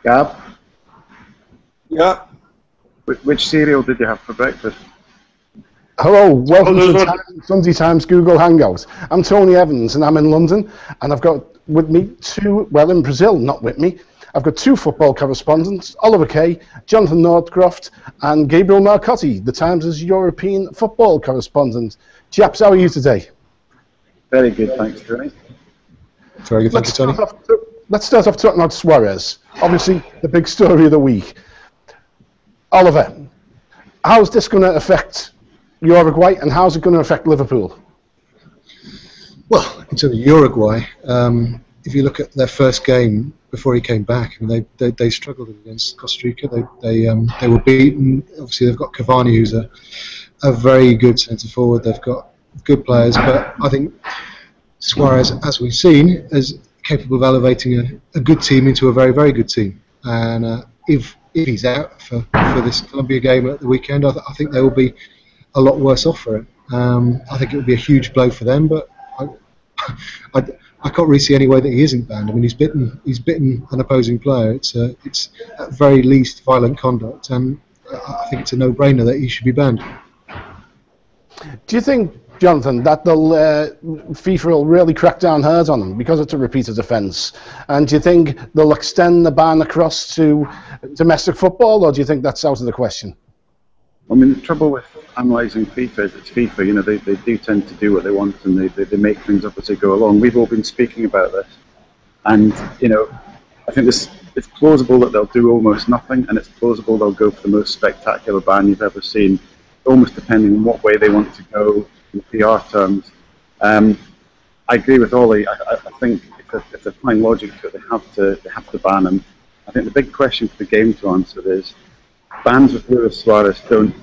Gab, Yeah. which cereal did you have for breakfast? Hello, welcome to Sunday Times Google Hangout. I'm Tony Evans and I'm in London, and I've got with me in Brazil, not with me, I've got two football correspondents, Oliver Kay, Jonathan Northcroft, and Gabriele Marcotti, the Times' European football correspondent. Chaps, how are you today? Very good, thanks, Tony. Very good, thank you, Tony. Let's start off talking about Suarez, obviously the big story of the week. Oliver, how's this going to affect Uruguay, and how's it going to affect Liverpool? Well, in terms of Uruguay, if you look at their first game before he came back, I mean, they struggled against Costa Rica. They were beaten. Obviously, they've got Cavani, who's a very good centre forward. They've got good players, but I think Suarez, as we've seen, is capable of elevating a good team into a very, very good team. And if he's out for this Colombia game at the weekend, I think they will be a lot worse off for it. I think it would be a huge blow for them, but I can't really see any way that he isn't banned. I mean, he's bitten an opposing player. It's at very least violent conduct, and I think it's a no-brainer that he should be banned. Do you think, Jonathan, that FIFA will really crack down hard on him because it's a repeated offence? And do you think they'll extend the ban across to domestic football, or do you think that's out of the question? I mean, the trouble with analysing FIFA is it's FIFA. You know, they do tend to do what they want, and they make things up as they go along. We've all been speaking about this, and you know, I think it's plausible that they'll do almost nothing, and it's plausible they'll go for the most spectacular ban you've ever seen, almost depending on what way they want to go in PR terms. I agree with Ollie. I think if they're applying logic to it, they have to ban him. I think the big question for the game to answer is, bans with Luis Suarez don't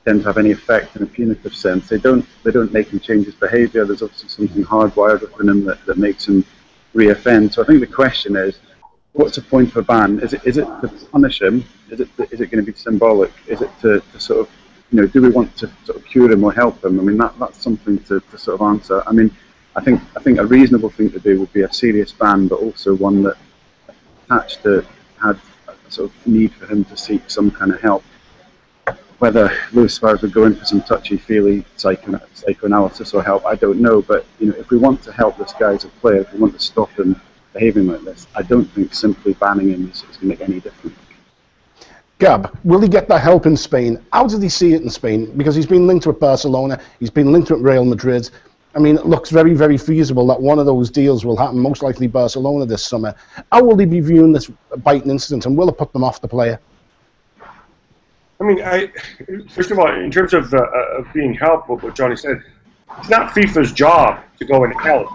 tend to have any effect in a punitive sense. They don't make him change his behaviour. There's obviously something hardwired within him that makes him re-offend. So I think the question is, what's the point of a ban? Is it to punish him? Is it going to be symbolic? Is it to sort of, you know, do we want to sort of cure him or help him? I mean, that's something to sort of answer. I mean, I think a reasonable thing to do would be a serious ban, but also one that attached to had a sort of need for him to seek some kind of help. Whether Luis Suarez would go in for some touchy-feely psychoanalysis or help, I don't know. But you know, if we want to help this guy as a player, if we want to stop him behaving like this, I don't think simply banning him is going to make any difference. Gab, will he get that help in Spain? How did he see it in Spain? Because he's been linked with Barcelona, he's been linked with Real Madrid. I mean, it looks very, very feasible that one of those deals will happen, most likely Barcelona this summer. How will he be viewing this biting incident, and will it put them off the player? I mean, first of all, in terms of being helped, what Johnny said, it's not FIFA's job to go and help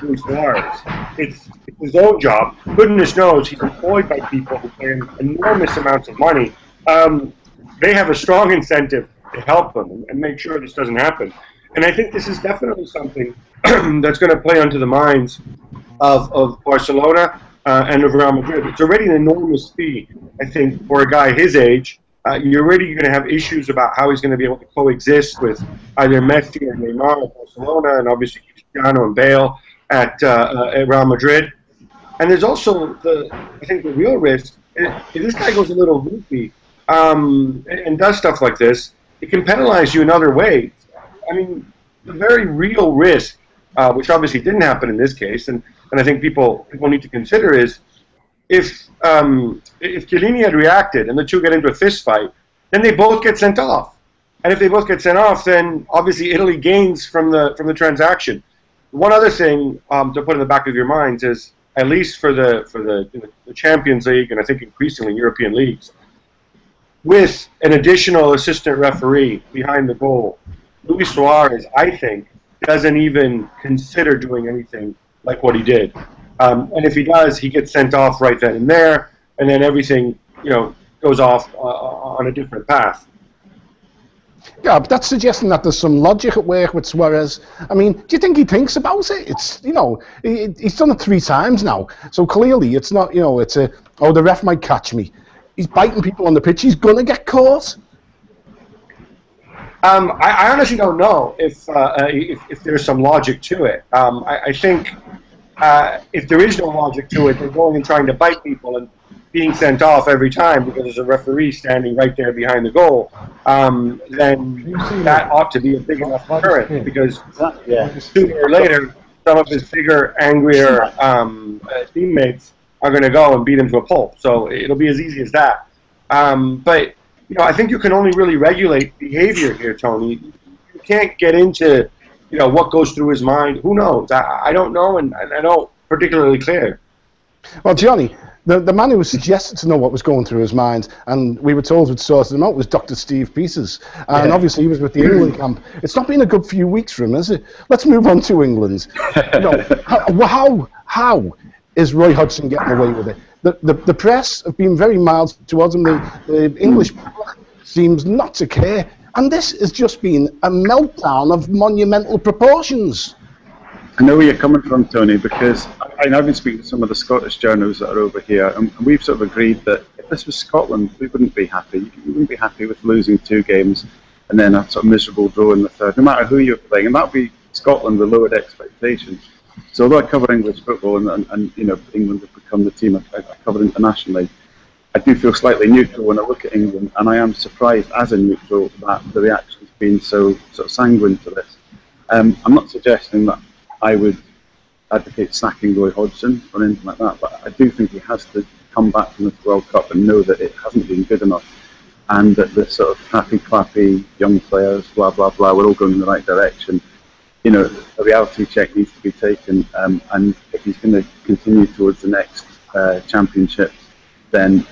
Luis Suarez. It's his own job. Goodness knows he's employed by people who pay him enormous amounts of money. They have a strong incentive to help him and make sure this doesn't happen. And I think this is definitely something that's going to play onto the minds of Barcelona and of Real Madrid. It's already an enormous fee, I think, for a guy his age. You're already going to have issues about how he's going to be able to coexist with either Messi or Neymar at Barcelona, and obviously Cristiano and Bale at Real Madrid. And there's also I think the real risk, if this guy goes a little loopy and does stuff like this, it can penalize you in other ways. I mean, the very real risk, which obviously didn't happen in this case, and I think people need to consider is, if Chiellini had reacted and the two get into a fist fight, then they both get sent off. And if they both get sent off, then obviously Italy gains from the transaction. One other thing to put in the back of your minds is, at least for the Champions League, and I think increasingly European leagues, with an additional assistant referee behind the goal, Luis Suarez, I think, doesn't even consider doing anything like what he did. And if he does, he gets sent off right then and there, and then everything, you know, goes off on a different path. Yeah, but that's suggesting that there's some logic at work with Suarez. I mean, do you think he thinks about it? It's, you know, he's done it 3 times now, so clearly it's not, you know, it's the ref might catch me. He's biting people on the pitch. He's gonna get caught. I honestly don't know if there's some logic to it. I think if there is no logic to it, they're going and trying to bite people, and being sent off every time because there's a referee standing right there behind the goal, then that ought to be a big enough deterrent, because sooner or later, some of his bigger, angrier teammates are going to go and beat him to a pulp. So it'll be as easy as that. But I think you can only really regulate behavior here, Tony. You can't get into what goes through his mind. Who knows? I don't know, and I don't particularly clear. Well, Johnny, the man who was suggested to know what was going through his mind, and we were told we'd sorted him out, was Dr. Steve Peters. And obviously he was with the England camp. It's not been a good few weeks for him, is it? Let's move on to England. How is Roy Hodgson getting away with it? The press have been very mild towards him. The English public seems not to care. And this has just been a meltdown of monumental proportions. I know where you're coming from, Tony, because I've been speaking to some of the Scottish journalists that are over here, and we've sort of agreed that if this was Scotland, we wouldn't be happy. We wouldn't be happy with losing 2 games and then a sort of miserable draw in the third, no matter who you're playing. And that would be Scotland with lowered expectations. So although I cover English football and England have become the team I cover internationally, I do feel slightly neutral when I look at England, and I am surprised as a neutral that the reaction's been so sort of sanguine to this. I'm not suggesting that I would advocate sacking Roy Hodgson or anything like that, but I do think he has to come back from the World Cup and know that it hasn't been good enough, and that the sort of happy-clappy young players, blah, blah, blah, we're all going in the right direction. A reality check needs to be taken, and if he's going to continue towards the next championships, then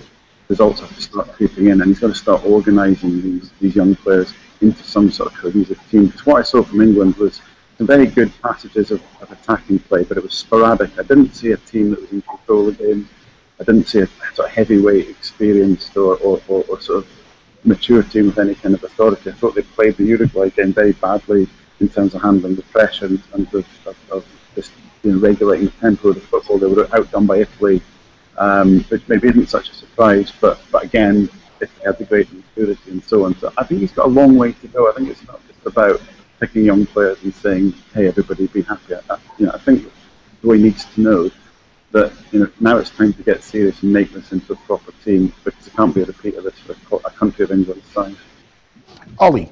results have to start creeping in, and he's got to start organising these young players into some sort of cohesive team. Because what I saw from England was some very good passages of attacking play, but it was sporadic. I didn't see a team that was in control of the game. I didn't see a sort of heavyweight, experienced or sort of mature team with any kind of authority. I thought they played the Uruguay game very badly in terms of handling the pressure and of just regulating the tempo of the football. They were outdone by Italy, which maybe isn't such a surprise, but again, if they had the great maturity and so on. So I think he's got a long way to go. I think it's not just about picking young players and saying, "Hey, everybody, be happy." I think Roy needs to know that now it's time to get serious and make this into a proper team, because it can't be a repeat of this for a country of England's size. Ollie,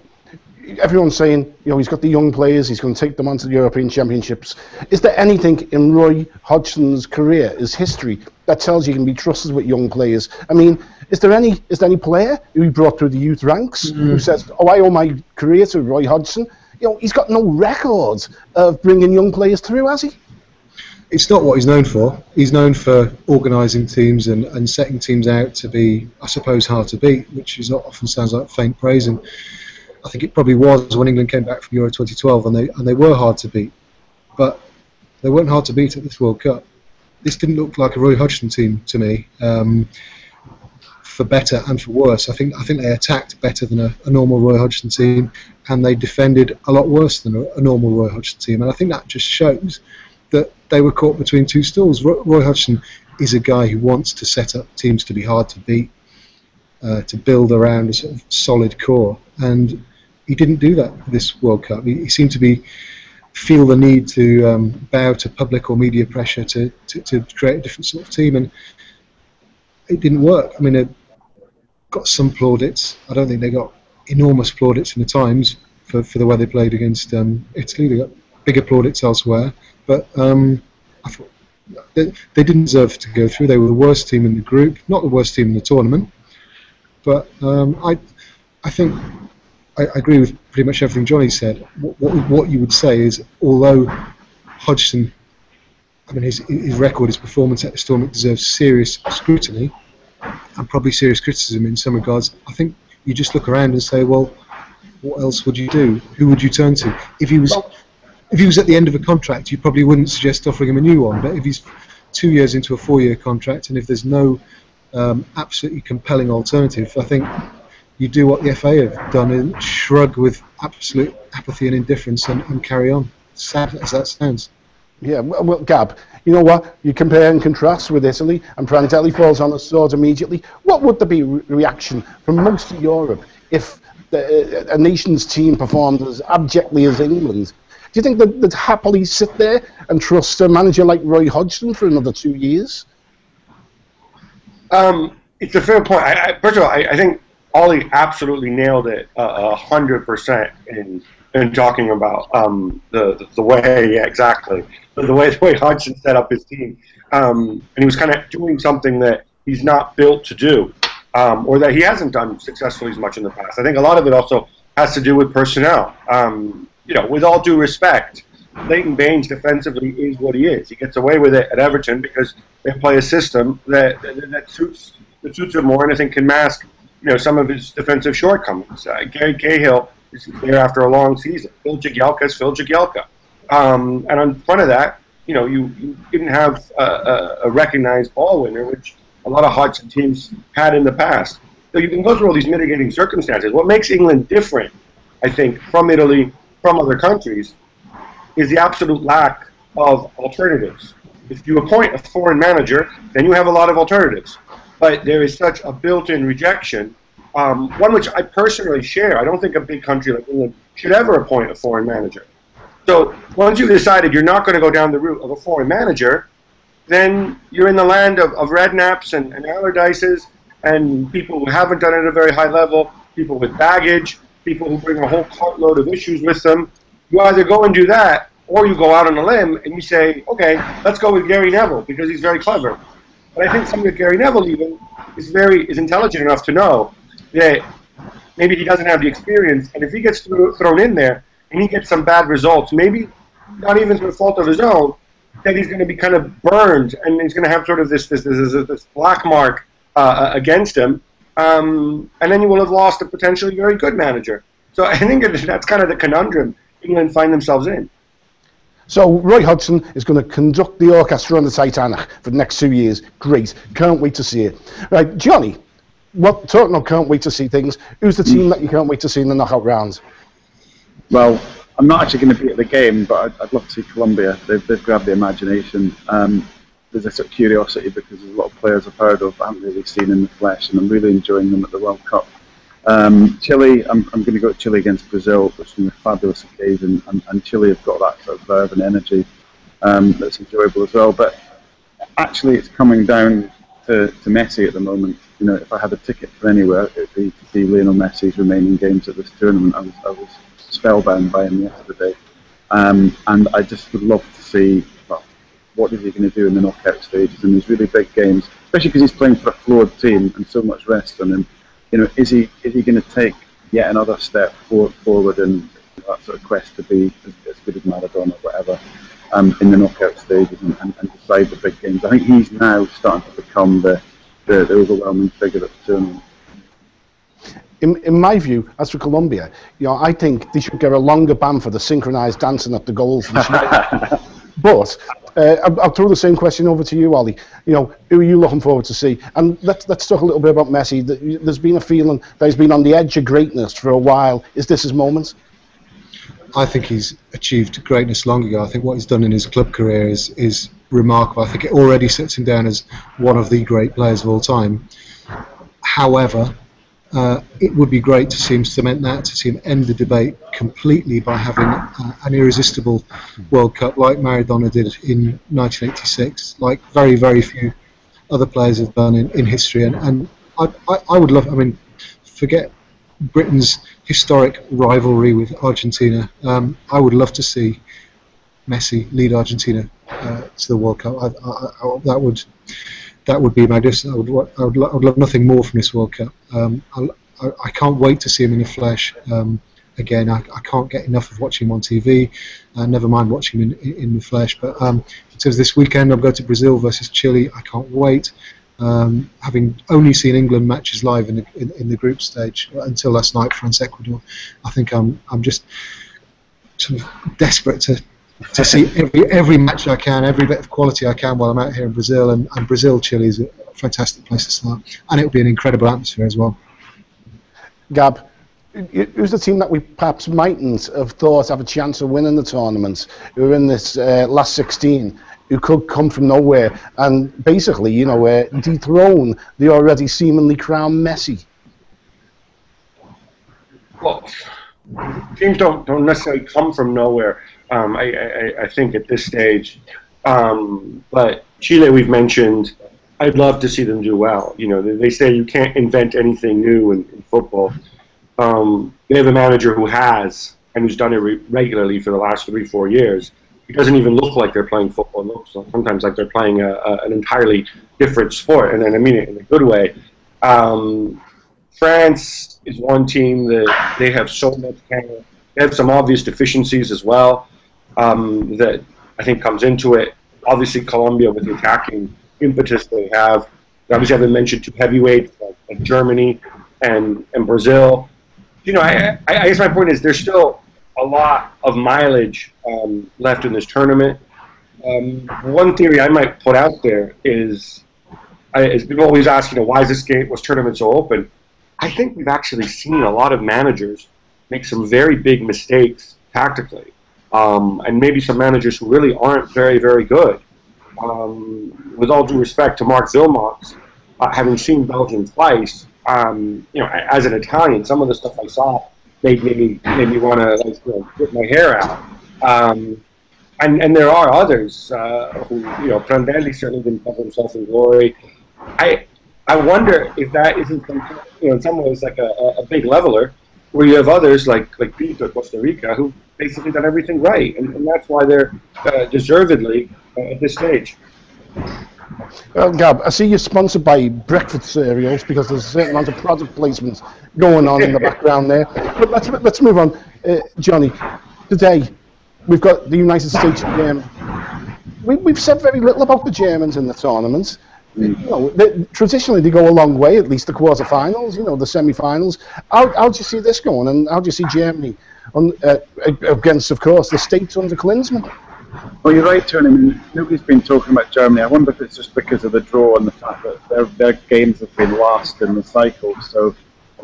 everyone's saying he's got the young players, he's going to take them onto the European Championships. Is there anything in Roy Hodgson's career, his history, that tells you can be trusted with young players? I mean, is there any player who he brought through the youth ranks who says, "Oh, I owe my career to Roy Hodgson"? He's got no record of bringing young players through, has he? It's not what he's known for. He's known for organising teams and setting teams out to be, I suppose, hard to beat, which is often sounds like faint praise. And I think it probably was when England came back from Euro 2012, and they were hard to beat, but they weren't hard to beat at this World Cup. This didn't look like a Roy Hodgson team to me, for better and for worse. I think they attacked better than a normal Roy Hodgson team, and they defended a lot worse than a normal Roy Hodgson team. And I think that just shows that they were caught between two stools. Roy Hodgson is a guy who wants to set up teams to be hard to beat, to build around a sort of solid core, and he didn't do that for this World Cup. He seemed to feel the need to bow to public or media pressure to create a different sort of team, and it didn't work. I mean, they got some plaudits. I don't think they got enormous plaudits in the Times for the way they played against Italy. They got bigger plaudits elsewhere, but I thought they didn't deserve to go through. They were the worst team in the group, not the worst team in the tournament, but I think I agree with pretty much everything Johnny said. What you would say is, although Hodgson, I mean, his record, his performance at this tournament deserves serious scrutiny and probably serious criticism in some regards, I think you just look around and say, well, what else would you do? Who would you turn to? If he was at the end of a contract, you probably wouldn't suggest offering him a new one. But if he's 2 years into a 4-year contract, and if there's no absolutely compelling alternative, I think you do what the FA have done and shrug with absolute apathy and indifference and carry on, sad as that sounds. Yeah, well, Gab, you know what? You compare and contrast with Italy, and Prandelli falls on the sword immediately. What would there be reaction from most of Europe if a nation's team performed as abjectly as England? Do you think that they'd happily sit there and trust a manager like Roy Hodgson for another 2 years? It's a fair point. First of all, I think Ollie absolutely nailed it 100% in talking about the way, yeah, exactly, the way Hodgson set up his team, and he was kind of doing something that he's not built to do, or that he hasn't done successfully as much in the past. I think a lot of it also has to do with personnel. With all due respect, Leighton Baines defensively is what he is. He gets away with it at Everton because they play a system that suits him more, and I think can mask some of his defensive shortcomings. Gary Cahill is there after a long season. Phil Jagielka is Phil Jagielka, and on front of that, you didn't have a recognized ball winner, which a lot of Hodgson teams had in the past. So you can go through all these mitigating circumstances. What makes England different, I think, from Italy, from other countries, is the absolute lack of alternatives. If you appoint a foreign manager, then you have a lot of alternatives. But there is such a built-in rejection, one which I personally share. I don't think a big country like England should ever appoint a foreign manager. So once you've decided you're not going to go down the route of a foreign manager, then you're in the land of redknaps and Allardyces and people who haven't done it at a very high level, people with baggage, people who bring a whole cartload of issues with them. You either go and do that, or you go out on a limb and you say, okay, let's go with Gary Neville because he's very clever. But I think somebody like Gary Neville even is intelligent enough to know that maybe he doesn't have the experience, and if he gets thrown in there and he gets some bad results, maybe not even through a fault of his own, that he's going to be kind of burned and he's going to have sort of this black mark against him, and then you will have lost a potentially very good manager. So I think that's kind of the conundrum England find themselves in. So Roy Hodgson is going to conduct the orchestra on the Titanic for the next 2 years. Great. Can't wait to see it. Right, Johnny, talking of can't wait to see things, who's the team that you can't wait to see in the knockout rounds? Well, I'm not actually going to be at the game, but I'd love to see Colombia. They've grabbed the imagination. There's a sort of curiosity because there's a lot of players I've heard of I haven't really seen in the flesh, and I'm really enjoying them at the World Cup. Chile, I'm going to go to Chile against Brazil, which is a fabulous occasion, and Chile have got that sort of verve and energy that's enjoyable as well. But actually, it's coming down to Messi at the moment. If I had a ticket for anywhere, it would be to see Lionel Messi's remaining games at this tournament. I was spellbound by him yesterday, and I just would love to see what is he going to do in the knockout stages in these really big games, especially because he's playing for a flawed team and so much rest on him. Is he going to take yet another step forward in that sort of quest to be as good as Maradona or whatever in the knockout stages and decide the big games? I think he's now starting to become the overwhelming figure at the tournament. In my view, as for Colombia, I think they should get a longer ban for the synchronised dancing at the goals. But I'll throw the same question over to you, Ollie. Who are you looking forward to see? And let's talk a little bit about Messi. There's been a feeling that he's been on the edge of greatness for a while. Is this his moment? I think he's achieved greatness long ago. I think what he's done in his club career is remarkable. I think it already sets him down as one of the great players of all time. However, it would be great to see him cement that, to see him end the debate completely by having an irresistible World Cup like Maradona did in 1986, like very, very few other players have done in history. And I would love, forget Britain's historic rivalry with Argentina. I would love to see Messi lead Argentina to the World Cup. That would be magnificent. I would love nothing more from this World Cup. I can't wait to see him in the flesh. Again, I can't get enough of watching him on TV. Never mind watching him in the flesh. But in terms of this weekend, I'm going to Brazil versus Chile. I can't wait. Having only seen England matches live in the group stage until last night, France-Ecuador, I think I'm just sort of desperate to see every match I can, every bit of quality I can while I'm out here in Brazil, and Brazil-Chile is a fantastic place to start, and it would be an incredible atmosphere as well. Gab, who's the team that we perhaps mightn't have thought have a chance of winning the tournament, who are in this last 16, who could come from nowhere and basically, dethrone the already seemingly crowned Messi? Well, teams don't necessarily come from nowhere. I think at this stage, but Chile we've mentioned, I'd love to see them do well. You know, they say you can't invent anything new in football. They have a manager who has, and who's done it regularly for the last 3-4 years. It doesn't even look like they're playing football. It looks sometimes like they're playing an entirely different sport, and I mean it in a good way. France is one team that they have so much talent. They have some obvious deficiencies as well that I think comes into it. Obviously, Colombia with the attacking impetus they have. They obviously haven't mentioned two heavyweights like Germany and Brazil. You know, I guess my point is there's still a lot of mileage left in this tournament. One theory I might put out there is people always ask, you know, why is this tournament so open? I think we've actually seen a lot of managers make some very big mistakes tactically, and maybe some managers who really aren't very, very good. With all due respect to Mark Wilmots, having seen Belgium twice, you know, as an Italian, some of the stuff I saw made me want to, like, you know, rip my hair out. And there are others who, you know, Prandelli certainly didn't cover himself in glory. I wonder if that isn't, you know, in some ways like a big leveler, where you have others like Peter, Costa Rica, who basically done everything right, and that's why they're deservedly at this stage. Well, Gab, I see you're sponsored by breakfast cereals because there's a certain amount of product placements going on in the background there. But let's move on. Johnny, today we've got the United States and Germany. We've said very little about the Germans in the tournament. You know, traditionally they go a long way, at least the quarterfinals, you know, the semi-finals. How do you see this going, and how do you see Germany against, of course, the States under Klinsmann? Well, you're right, Tony. I mean, nobody's been talking about Germany. I wonder if it's just because of the draw and the fact that their games have been last in the cycle, so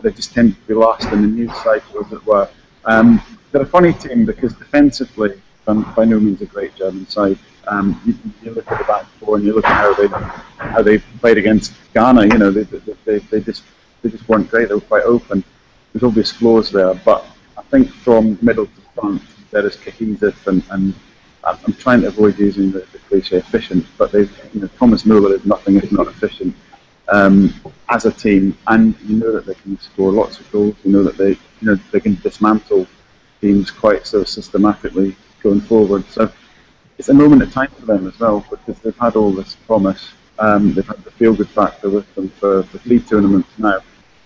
they just tend to be last in the news cycle, as it were. They're a funny team because defensively, by no means a great German side. You look at the back four and you look at how they played against Ghana. You know, they just weren't great. They were quite open. There's obvious flaws there, but I think from middle to front they're as cohesive and I'm trying to avoid using the cliche efficient, but Thomas Muller is nothing if not efficient as a team, and you know that they can score lots of goals. You know that they can dismantle teams quite so systematically going forward. So it's a moment of time for them as well, because they've had all this promise. They've had the feel-good factor with them for 3 tournaments now.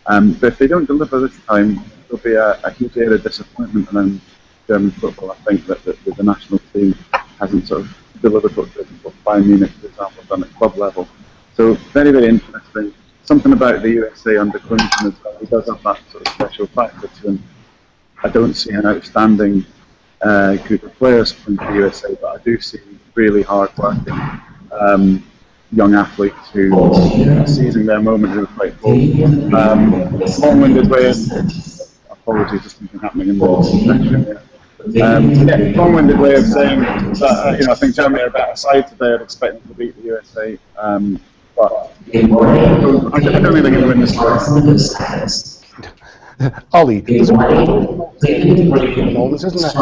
But if they don't deliver this time, there'll be a huge area of disappointment around German football. I think that the national team hasn't sort of delivered what Bayern Munich, for example, done at club level. So very, very interesting. Something about the USA under Klinsmann as well. He does have that sort of special factor to him. I don't see an outstanding group of players from the USA, but I do see really hard-working young athletes who are seizing their moment, who are quite bold. Long-winded way of, apologies, there's something happening in the section here. Long-winded way of saying that I think Germany are a better side today. I'd expect them to beat the USA, but I don't think they're going to win this race. Ollie, there's a moment, isn't there?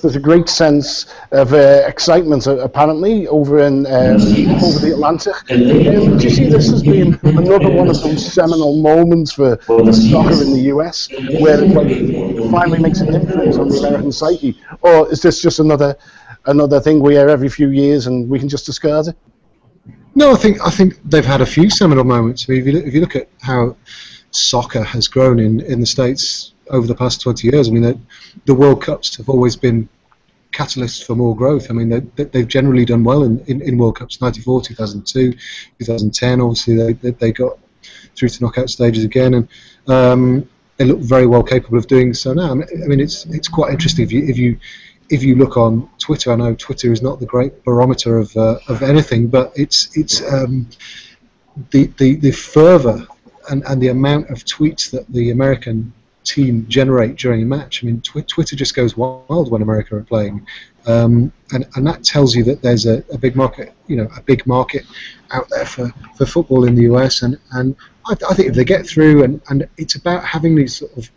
There's a great sense of excitement, apparently, over the Atlantic. Do you see this as being another one of those seminal moments for soccer in the US, where it finally makes an influence on the American psyche? Or is this just another thing we hear every few years and we can just discard it? No, I think they've had a few seminal moments. I mean, if you look at how soccer has grown in the States over the past 20 years. I mean, the World Cups have always been catalysts for more growth. I mean, they've generally done well in World Cups. 94, 2002, 2010. Obviously, they got through to knockout stages again, and they look very well capable of doing so now. I mean, it's quite interesting if you look on Twitter. I know Twitter is not the great barometer of anything, but it's the fervour and the amount of tweets that the American team generate during a match. I mean, Twitter just goes wild when America are playing, and that tells you that there's a big market, a big market out there for football in the US. And I think if they get through, and it's about having these sort of,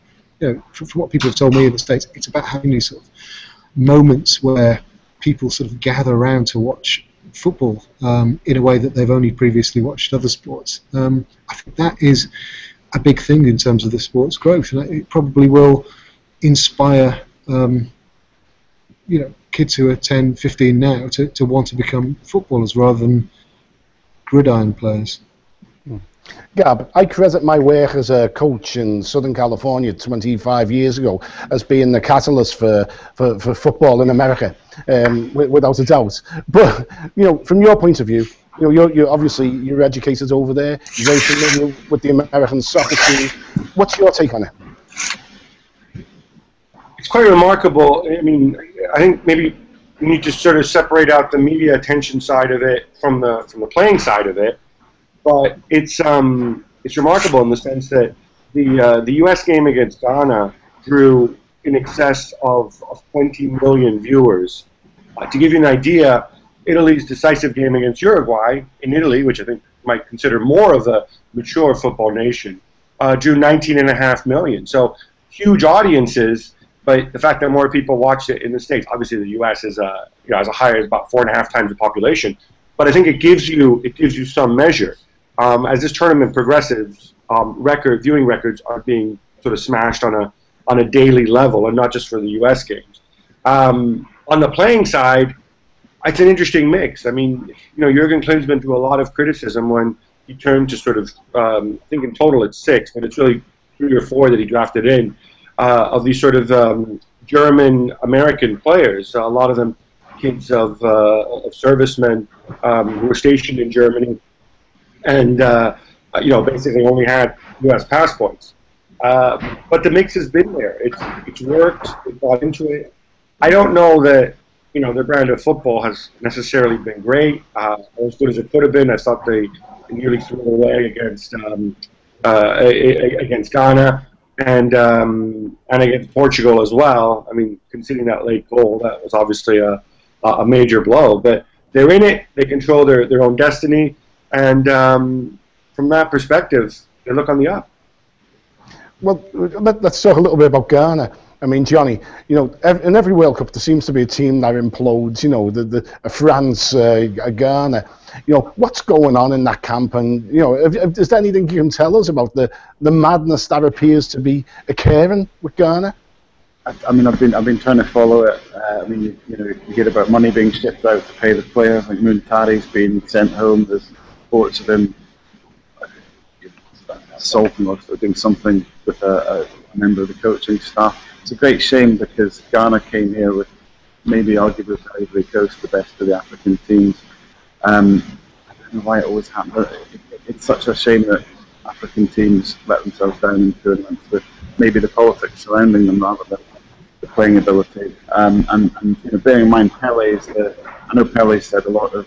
from what people have told me in the States, it's about having these sort of moments where people sort of gather around to watch football in a way that they've only previously watched other sports. I think that is a big thing in terms of the sport's growth, and it probably will inspire kids who are 10, 15 now to want to become footballers rather than gridiron players. Gab, I credit my work as a coach in Southern California 25 years ago as being the catalyst for football in America, without a doubt. But, from your point of view, you're obviously you're educated over there, you're very familiar with the American soccer team. What's your take on it? It's quite remarkable. I mean, I think maybe we need to sort of separate out the media attention side of it from the playing side of it. But it's remarkable in the sense that the U.S. game against Ghana drew in excess of 20 million viewers. To give you an idea, Italy's decisive game against Uruguay in Italy, which I think might consider more of a mature football nation, drew 19.5 million. So huge audiences. But the fact that more people watched it in the States, obviously the U.S. is as high as about 4.5 times the population. But I think it gives you some measure. As this tournament progresses, viewing records are being sort of smashed on a daily level, and not just for the U.S. games. On the playing side, it's an interesting mix. I mean, Jurgen Klinsmann been through a lot of criticism when he turned to sort of, I think in total it's 6, but it's really 3 or 4 that he drafted in, of these sort of German-American players. A lot of them kids of servicemen who were stationed in Germany, and basically only had U.S. passports. But the mix has been there. It's worked. It got into it. I don't know that their brand of football has necessarily been great, as good as it could have been. I thought they nearly threw it away against Ghana and against Portugal as well. I mean, conceding that late goal, that was obviously a major blow. But they're in it. They control their own destiny. And from that perspective, they look on the up. Well, let's talk a little bit about Ghana. I mean, Johnny, in every World Cup there seems to be a team that implodes. France, Ghana. What's going on in that camp? And is there anything you can tell us about the madness that appears to be occurring with Ghana? I mean, I've been trying to follow it. I mean, you hear about money being shipped out to pay the players. Like Muntari's been sent home. There's reports of him assaulting or doing something with a member of the coaching staff. It's a great shame because Ghana came here with maybe arguably the Ivory Coast, the best of the African teams. I don't know why it always happens. It's such a shame that African teams let themselves down in tournaments with maybe the politics surrounding them rather than the playing ability. And bearing in mind I know Pele said a lot of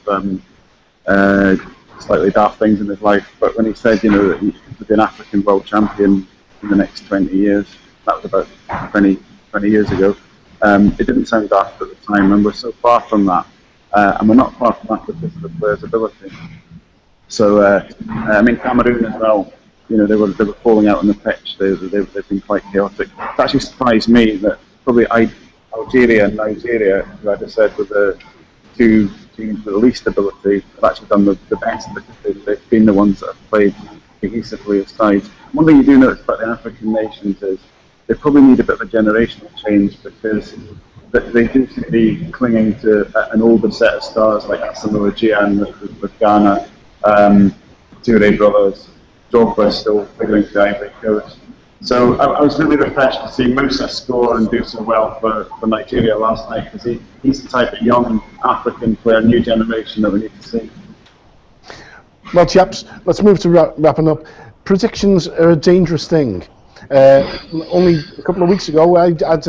slightly daft things in his life, but when he said that he could be an African world champion in the next 20 years, that was about 20 years ago. It didn't sound daft at the time, and we're so far from that. And we're not far from that because of the players' ability. So, I mean, Cameroon as well, they were falling out on the pitch. They've been quite chaotic. It actually surprised me that probably Algeria and Nigeria, who I just said were the two teams with the least ability, have actually done the best because they've been the ones that have played cohesively as sides. One thing you do notice about the African nations is they probably need a bit of a generational change because they do seem to be clinging to an older set of stars like Asamoah Gyan with Ghana, Toure brothers, Drogba still figuring to the Ivory Coast. So I was really refreshed to see Musa score and do so well for Nigeria last night because he's the type of young African player, new generation that we need to see. Well, chaps, let's move to wrapping up. Predictions are a dangerous thing. Only a couple of weeks ago, I had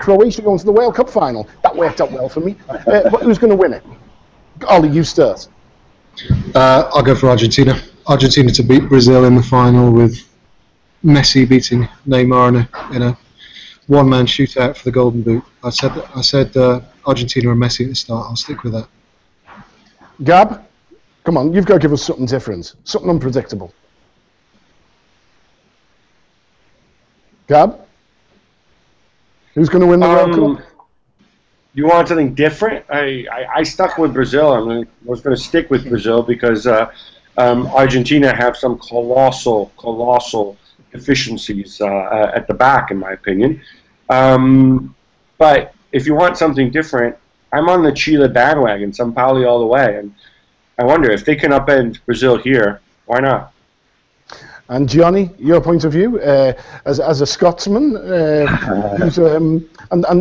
Croatia going to the World Cup final. That worked out well for me. But who's going to win it? Ollie, you start. I'll go for Argentina. Argentina to beat Brazil in the final with Messi beating Neymar in a one-man shootout for the Golden Boot. I said Argentina and Messi at the start. I'll stick with that. Gab, come on, you've got to give us something different, something unpredictable. Gab, who's going to win the World Cup? You want something different? I stuck with Brazil. I was going to stick with Brazil because Argentina have some colossal deficiencies at the back, in my opinion. But if you want something different, I'm on the Chile bandwagon, São Paulo all the way. And I wonder if they can upend Brazil here, why not? And Johnny, your point of view as a Scotsman, who's, and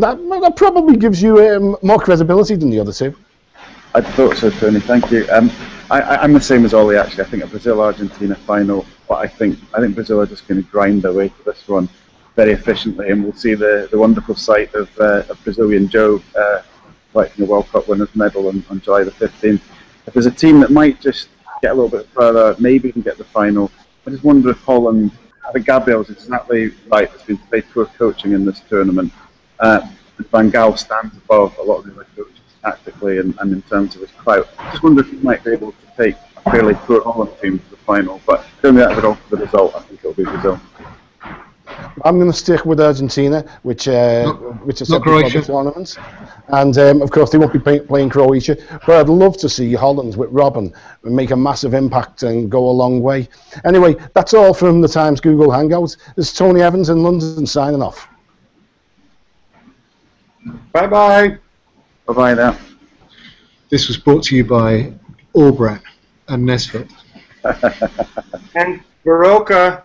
that probably gives you more credibility than the other two. I thought so, Tony. Thank you. I'm the same as Ollie, actually. I think a Brazil-Argentina final, but I think Brazil are just going to grind their way to this one very efficiently, and we'll see the wonderful sight of Brazilian Joe collecting a World Cup winners' medal on July the 15th. If there's a team that might just get a little bit further, maybe even get the final, I just wonder if Holland, I think Gabrielle's exactly right. There's been very poor coaching in this tournament. Van Gaal stands above a lot of the other coaches tactically and in terms of his clout. I just wonder if he might be able to take a fairly poor Holland team to the final, but don't that would alter the result. I think it'll be Brazil. I'm going to stick with Argentina, which is not Croatia tournament, and of course they won't be playing Croatia. But I'd love to see Holland with Robin make a massive impact and go a long way. Anyway, that's all from the Times Google Hangout. This is Tony Evans in London signing off. Bye bye. Bye bye now. This was brought to you by Albran and Nesfeld. And Baroka.